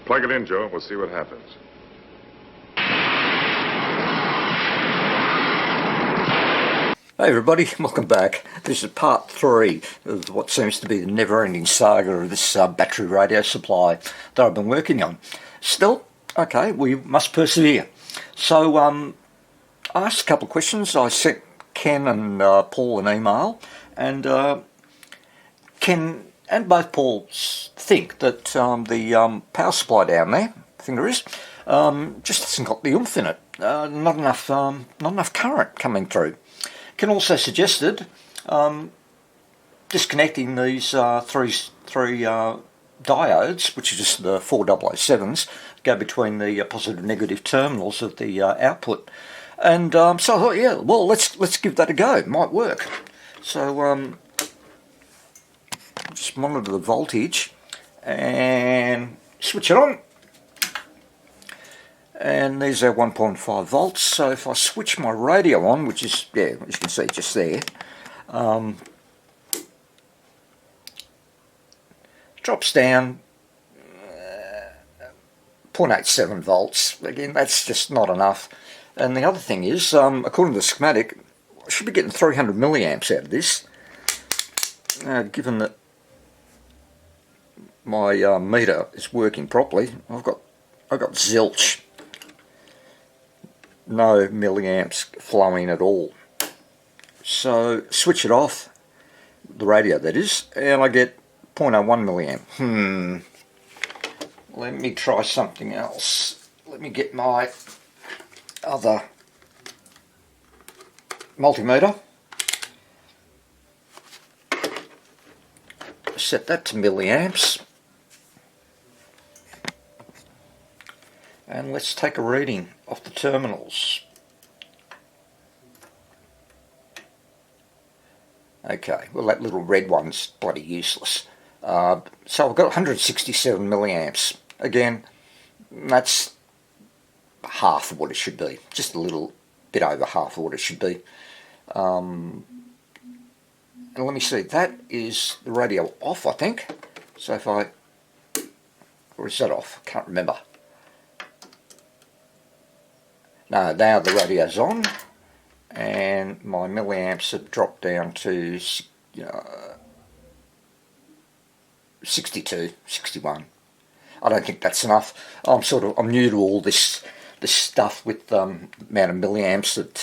Plug it in, Joe. We'll see what happens. Hey everybody, welcome back. This is part 3 of what seems to be the never-ending saga of this battery radio supply that I've been working on. Still, okay, we must persevere. So, I asked a couple of questions. I sent Ken and Paul an email, and Ken and both Pauls think that the power supply down there, I think there is, just hasn't got the oomph in it. Not enough current coming through. Ken also suggested disconnecting these three diodes, which are just the 4007s, go between the positive and negative terminals of the output. And so I thought, yeah, well, let's give that a go. It might work. So just monitor the voltage and switch it on. And there's our 1.5 volts. So if I switch my radio on, which is, yeah, as you can see just there, drops down 0.87 volts. Again, that's just not enough. And the other thing is, according to the schematic, I should be getting 300 milliamps out of this. Given that my meter is working properly, I've got zilch. No milliamps flowing at all. So switch it off, the radio that is, and I get 0.01 milliamp. Let me try something else. Let me get my other multimeter. Set that to milliamps. And let's take a reading off the terminals. Okay, well that little red one's bloody useless. So I've got 167 milliamps. Again, that's half of what it should be. Just a little bit over half of what it should be. And let me see, that is the radio off, I think. So if or is that off? I can't remember. No, now the radio's on, and my milliamps have dropped down to 62, 61. I don't think that's enough. I'm new to all this stuff with the amount of milliamps that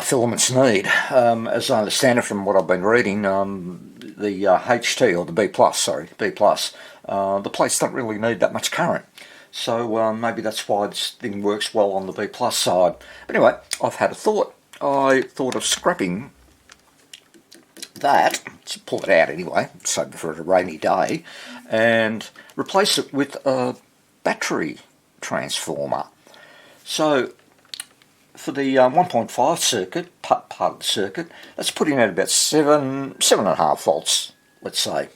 filaments need. As I understand it from what I've been reading, the HT or the B+, the plates don't really need that much current. So maybe that's why this thing works well on the B+ side. But anyway, I've had a thought. I thought of scrapping that, to pull it out anyway, so for a rainy day, and replace it with a battery transformer. So for the 1.5 circuit, part of the circuit, that's putting out about 7.5 volts, let's say.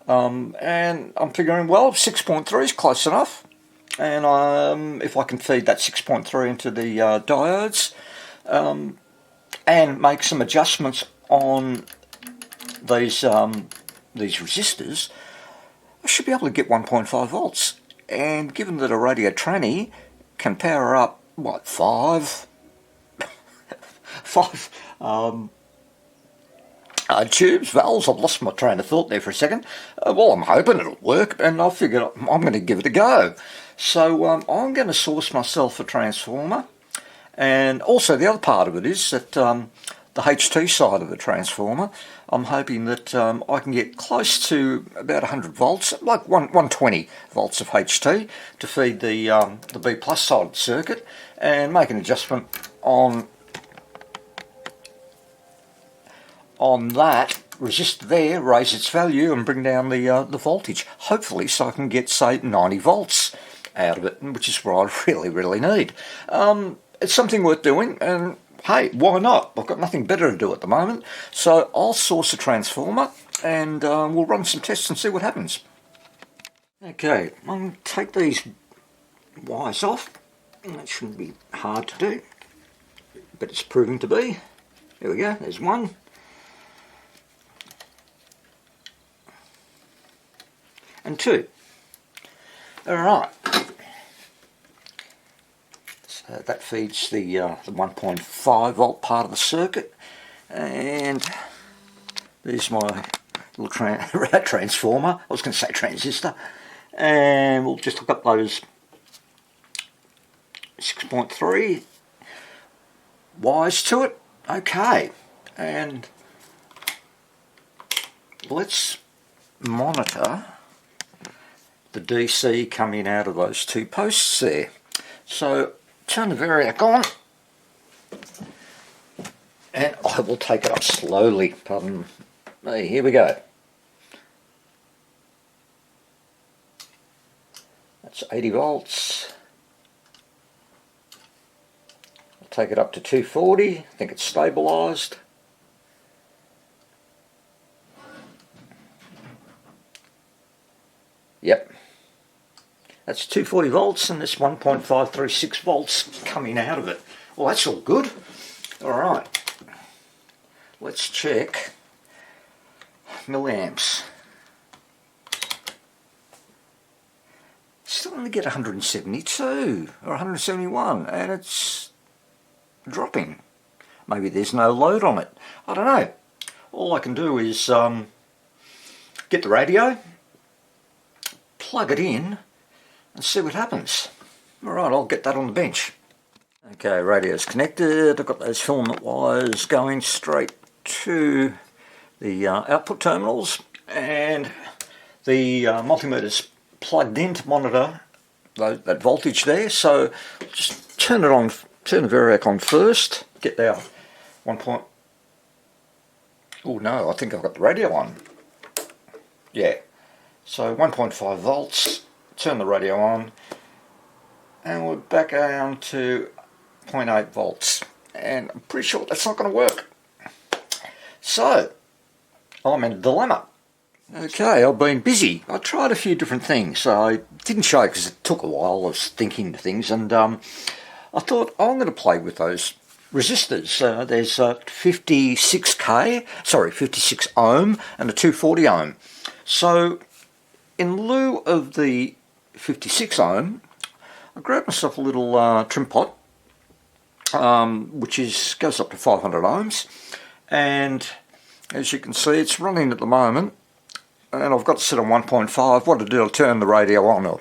And I'm figuring, well, 6.3 is close enough. And if I can feed that 6.3 into the diodes and make some adjustments on these resistors, I should be able to get 1.5 volts. And given that a radio tranny can power up, what, five tubes, valves, I've lost my train of thought there for a second. Well, I'm hoping it'll work, and I figured I'm going to give it a go. So I'm going to source myself a transformer, and also the other part of it is that the HT side of the transformer, I'm hoping that I can get close to about 100 volts, like 120 volts of HT to feed the B+ side of the circuit, and make an adjustment on that resistor there, raise its value and bring down the voltage, hopefully, so I can get, say, 90 volts out of it, which is what I really need. It's something worth doing, and hey, why not? I've got nothing better to do at the moment, so I'll source a transformer and we'll run some tests and see what happens. Okay, I'm going to take these wires off. That shouldn't be hard to do, but it's proving to be. There we go, there's one. And two. Alright, so that feeds the 1.5 volt part of the circuit, and there's my little transformer. I was going to say transistor, and we'll just hook up those 6.3 wires to it. Okay, and let's monitor the DC coming out of those two posts there. So turn the variac on, and I will take it up slowly. Pardon me, here we go. That's 80 volts. I'll take it up to 240. I think it's stabilised. Yep. That's 240 volts, and there's 1.536 volts coming out of it. Well, that's all good. Alright, let's check milliamps. Still only get 172 or 171, and it's dropping. Maybe there's no load on it. I don't know. All I can do is get the radio, plug it in, and see what happens. Alright, I'll get that on the bench. Okay, radio's connected. I've got those filament wires going straight to the output terminals, and the multimeter's plugged in to monitor that voltage there. So just turn it on, turn the variac on first, get our 1 point. Oh no, I think I've got the radio on. Yeah, so 1.5 volts. Turn the radio on, and we're back down to 0.8 volts, and I'm pretty sure that's not going to work. So I'm in a dilemma. Okay, I've been busy. I tried a few different things, so I didn't show it because it took a while. I was thinking of things, and I thought, oh, I'm going to play with those resistors. There's 56 ohm and a 240 ohm. So in lieu of the 56 ohm, I grabbed myself a little trim pot, which goes up to 500 ohms, and as you can see, it's running at the moment, and I've got it set on 1.5. What to do? I'll turn the radio on, or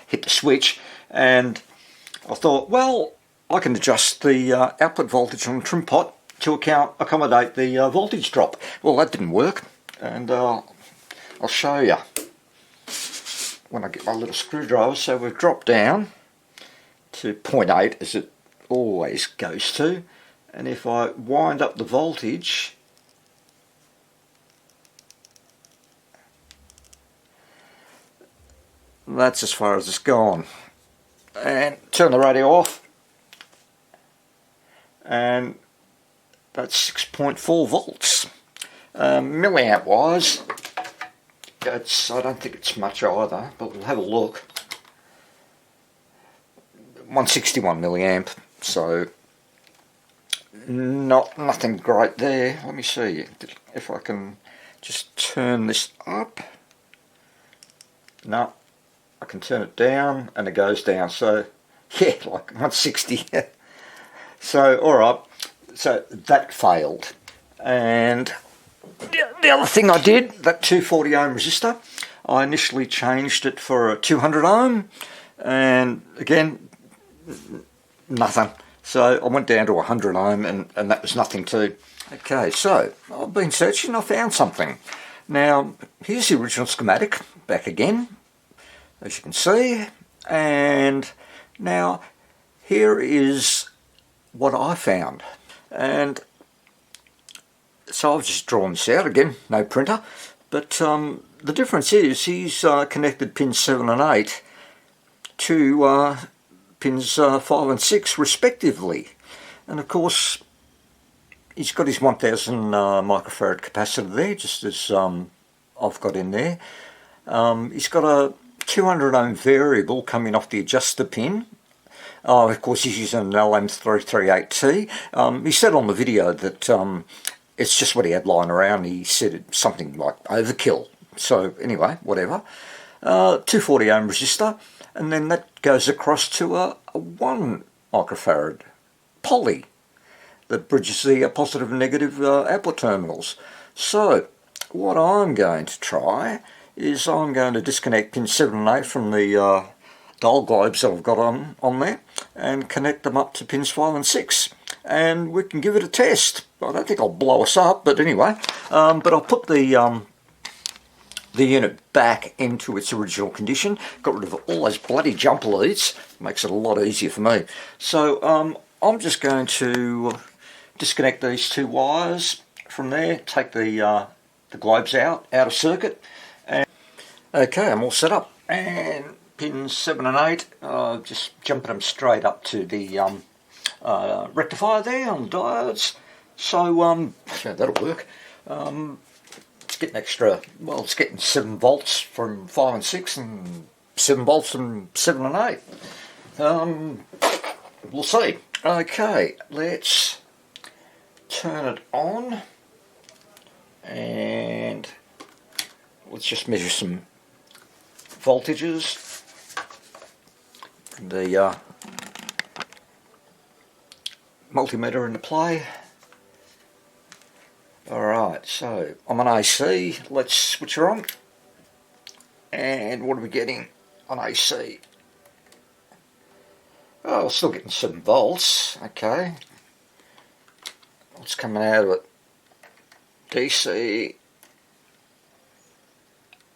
hit the switch, and I thought, well, I can adjust the output voltage on the trim pot to accommodate the voltage drop. Well, that didn't work, and I'll show you when I get my little screwdriver. So we've dropped down to 0.8 as it always goes to, and if I wind up the voltage, that's as far as it's gone. And turn the radio off, and that's 6.4 volts. Milliamp wise, I don't think it's much either, but we'll have a look. 161 milliamp, so nothing great there. Let me see if I can just turn this up. No, I can turn it down and it goes down, so yeah, like 160. So alright, so that failed. And the other thing I did, that 240 ohm resistor, I initially changed it for a 200 ohm, and again, nothing. So I went down to 100 ohm, and that was nothing too. Okay, so I've been searching, I found something. Now, here's the original schematic, back again, as you can see, and now here is what I found. And so I've just drawn this out again, no printer, but the difference is he's connected pins 7 and 8 to pins 5 and 6 respectively, and of course he's got his 1000 microfarad capacitor there, just as I've got in there. He's got a 200 ohm variable coming off the adjuster pin. Of course he's using an LM338T. He said on the video that it's just what he had lying around. He said it's something like overkill. So anyway, whatever. 240 ohm resistor, and then that goes across to a 1 microfarad poly that bridges the positive and negative output terminals. So what I'm going to try is I'm going to disconnect pins 7 and 8 from the dial globes that I've got on there and connect them up to pins 5 and 6, and we can give it a test. I don't think I'll blow us up, but anyway, but I'll put the unit back into its original condition. Got rid of all those bloody jumper leads, makes it a lot easier for me. So I'm just going to disconnect these 2 wires from there, take the globes out of circuit, and okay, I'm all set up. And pins 7 and 8, just jumping them straight up to the rectifier there on the diodes. So yeah, that'll work. It's getting extra, well, it's getting 7 volts from 5 and 6 and 7 volts from 7 and 8. We'll see. Okay, let's turn it on and let's just measure some voltages from the multimeter into play. Alright, so I'm on AC, let's switch her on. And what are we getting on AC? Oh, we're still getting 7 volts, okay. What's coming out of it? DC,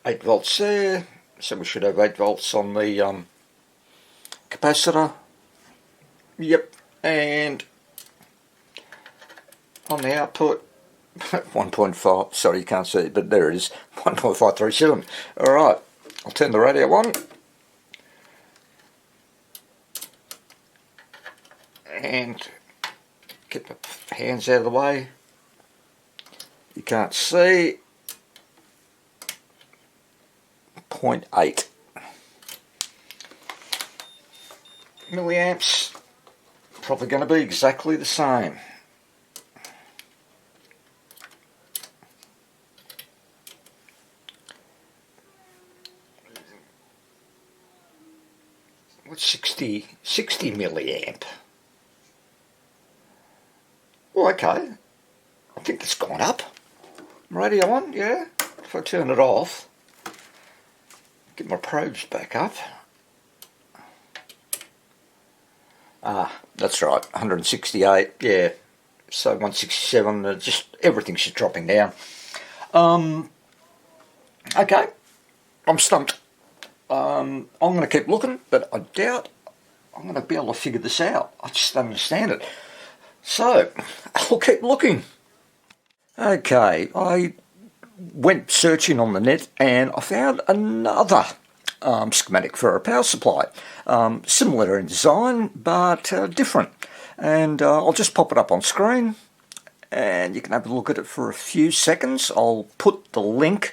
8 volts there, so we should have 8 volts on the capacitor. Yep, and on the output, 1.5, sorry you can't see it, but there it is, 1.537. Alright, I'll turn the radio on. And get the hands out of the way. You can't see. 0.8 milliamps. Probably going to be exactly the same. What's 60 milliamp? Oh, okay. I think it's gone up. Radio on, yeah. If I turn it off, get my probes back up. Ah, that's right, 168, yeah. So 167, just everything's just dropping down. Okay, I'm stumped. I'm going to keep looking, but I doubt I'm going to be able to figure this out. I just don't understand it. So, I'll keep looking. Okay, I went searching on the net and I found another schematic for a power supply. Similar in design, but different. And I'll just pop it up on screen and you can have a look at it for a few seconds. I'll put the link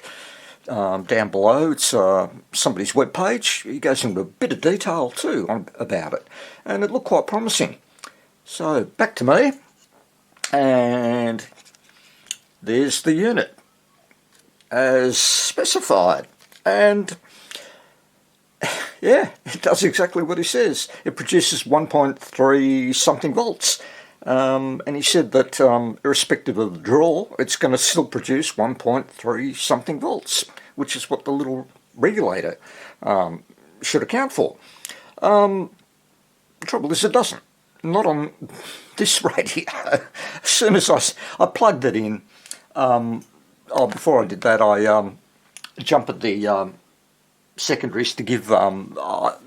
down below. It's somebody's webpage. He goes into a bit of detail too about it, and it looked quite promising. So back to me, and there's the unit as specified, and yeah, it does exactly what he says. It produces 1.3 something volts, and he said that irrespective of the draw, it's going to still produce 1.3 something volts, which is what the little regulator should account for. The trouble is it doesn't. Not on this radio. As soon as I plugged it in, before I did that, I jumped the secondaries to give about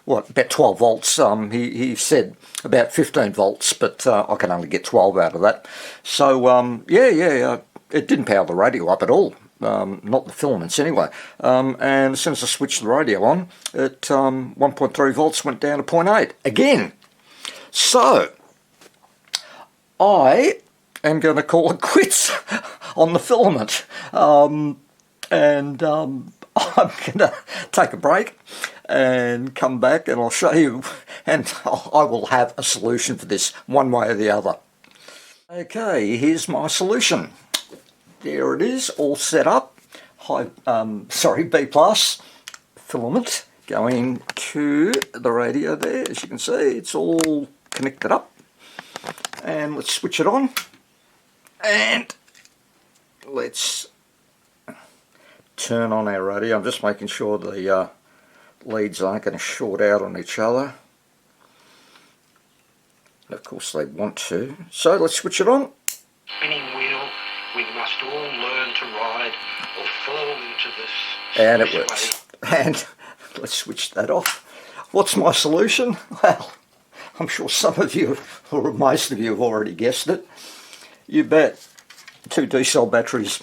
12 volts. He said about 15 volts, but I can only get 12 out of that. So it didn't power the radio up at all. Not the filaments anyway. And as soon as I switched the radio on, it 1.3 volts went down to 0.8 again. So I am going to call it quits on the filament, and I'm going to take a break and come back, and I'll show you, and I will have a solution for this one way or the other. Okay, here's my solution. There it is, all set up. B plus filament going to the radio there. As you can see, it's all connected up. And let's switch it on. And let's turn on our radio. I'm just making sure the leads aren't going to short out on each other. Of course they want to. So let's switch it on. Spinning wheel, we must all learn to ride or fall into this. And it works. And let's switch that off. What's my solution? Well, I'm sure some of you, or most of you, have already guessed it. You bet. 2 D-cell batteries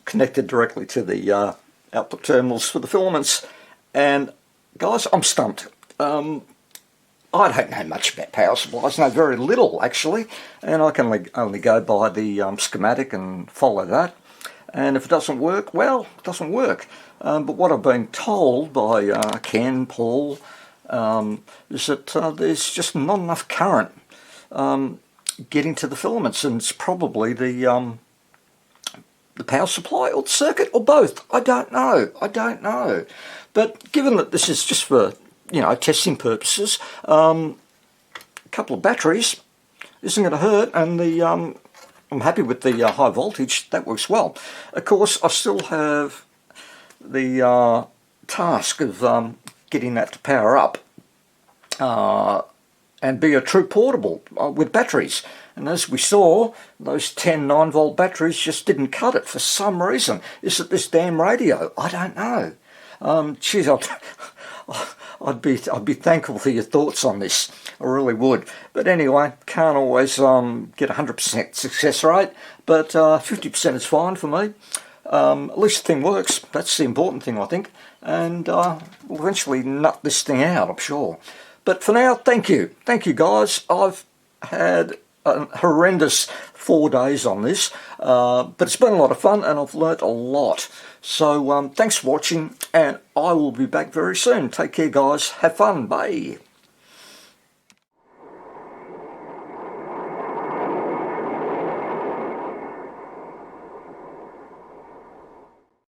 connected directly to the output terminals for the filaments. And guys, I'm stumped. I don't know much about power supplies, know very little actually, and I can only go by the schematic and follow that. And if it doesn't work, well, it doesn't work. But what I've been told by Ken, Paul, is that there's just not enough current getting to the filaments, and it's probably the power supply or the circuit or both. I don't know. But given that this is just for testing purposes, a couple of batteries isn't going to hurt, and I'm happy with the high voltage. That works well. Of course, I still have the task of getting that to power up and be a true portable with batteries. And as we saw, those 10 9-volt batteries just didn't cut it for some reason. Is it this damn radio? I don't know. Geez, I'd be thankful for your thoughts on this. I really would. But anyway, can't always get 100% success rate, but 50% is fine for me. At least the thing works. That's the important thing, I think. And we'll eventually nut this thing out, I'm sure. But for now, thank you. Thank you, guys. I've had a horrendous 4 days on this, but it's been a lot of fun and I've learnt a lot. So thanks for watching, and I will be back very soon. Take care, guys. Have fun. Bye.